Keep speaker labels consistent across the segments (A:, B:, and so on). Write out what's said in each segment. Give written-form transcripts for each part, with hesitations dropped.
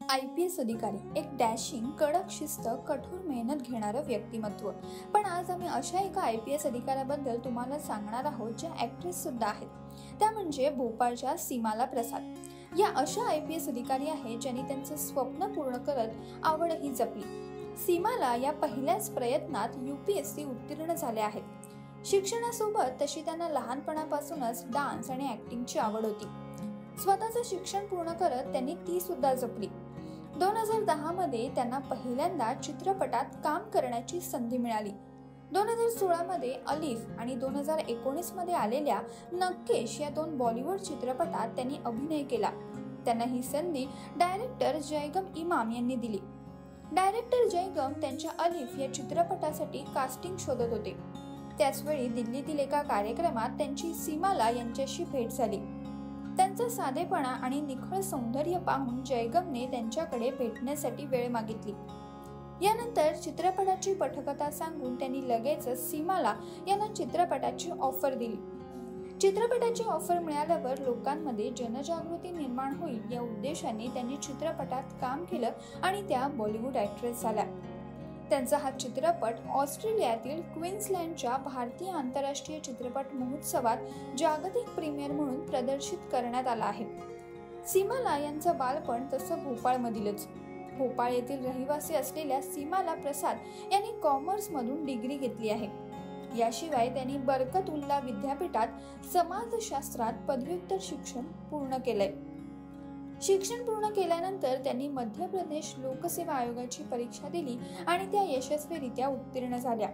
A: IPS अधिकारी एक dashing, कडक शिस्त, कठोर मेहनत घेणारं व्यक्तिमत्व। पण आज आम्ही अशा एका IPS अधिकाऱ्याबद्दल तुम्हाला सांगणार आहोत ज्या ॲक्ट्रेस सुद्धा आहेत, त्या म्हणजे भोपाळच्या सीमाला प्रसाद। या अशा IPS अधिकारी आहेत ज्यांनी त्यांचं स्वप्न पूर्ण करत आवडही जपली। सीमाला या पहिल्याच प्रयत्नात UPSC उत्तीर्ण झाल्या आहेत। शिक्षणासोबत तशी त्यांना लहानपणापासूनच डान्स आणि ॲक्टिंगची आवड होती। स्वतःचं शिक्षण पूर्ण करत त्यांनी ती सुद्धा जपली। 2010 मध्ये त्यांना पहिल्यांदा चित्रपटात काम करण्याची संधी मिळाली। 2016 मध्ये अलिफ आणि 2019 मध्ये आलेल्या नक्केश या 2 बॉलिवूड चित्रपटात त्यांनी अभिनय केला। त्यांना ही संधी डायरेक्टर जयगम इमाम यांनी दिली। डायरेक्टर जयगम त्यांच्या अलिफ या चित्रपटासाठी कास्टिंग शोधत होते। त्याचवेळी दिल्लीतील एका कार्यक्रमात त्यांची सीमाला यांच्याशी भेट झाली। त्यांचा साधेपणा आणि निखळ सौंदर्य पाहून जयगमने त्यांच्याकडे भेटण्यासाठी वेळ मागितली। यानंतर चित्रपटाची पटकथा सांगून त्यांनी लगेचच सीमाला यांना चित्रपटाची ऑफर दिली। चित्रपटाची ऑफर मिळाल्यावर लोकांमध्ये जनजागृती निर्माण होईल या उद्देशाने त्यांनी चित्रपटात काम केलं आणि त्या बॉलिवूड ॲक्ट्रेस झाल्या। त्यांचा हा चित्रपट ऑस्ट्रेलियातील क्वीन्सलँडच्या भारतीय आंतरराष्ट्रीय चित्रपट महोत्सवात जागतिक प्रीमियर म्हणून प्रदर्शित करण्यात आला आहे। सीमाला यांचं बालपण तसं भोपाळमधीलच। भोपाळ येथील रहिवासी असलेल्या सीमाला प्रसाद यांनी कॉमर्स मधून डिग्री घेतली आहे। याशिवाय त्यांनी बरकतउल्ला विद्यापीठात समाजशास्त्रात पदव्युत्तर शिक्षण पूर्ण केलंय। शिक्षण पूर्ण केल्यानंतर त्यांनी मध्य प्रदेश लोकसेवा आयोगाची परीक्षा दिली आणि त्या यशस्वीरित्या उत्तीर्ण झाल्या।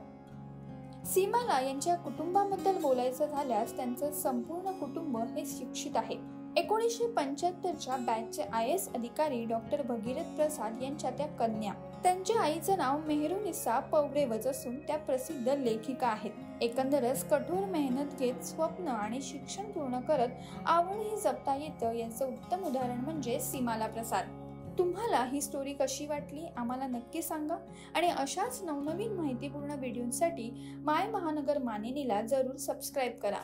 A: सीमाला यांच्या कुटुंबाबद्दल बोलायचं झाल्यास त्यांचं संपूर्ण कुटुंब हे शिक्षित आहे। 1975च्या बॅचचे IAS अधिकारी डॉक्टर भगीरथ प्रसाद यांच्या त्या कन्या। त्यांच्या आईचं नाव मेहरुनिसा पवरेवज असून त्या प्रसिद्ध लेखिका आहेत। एकंदरच कठोर मेहनत घेत स्वप्न आणि शिक्षण पूर्ण करत आवडही जपता येतं याचं उत्तम उदाहरण म्हणजे सीमाला प्रसाद। तुम्हाला ही स्टोरी कशी वाटली आम्हाला नक्की सांगा आणि अशाच नवनवीन माहितीपूर्ण व्हिडिओसाठी माय महानगर मानिनीला जरूर सबस्क्राईब करा।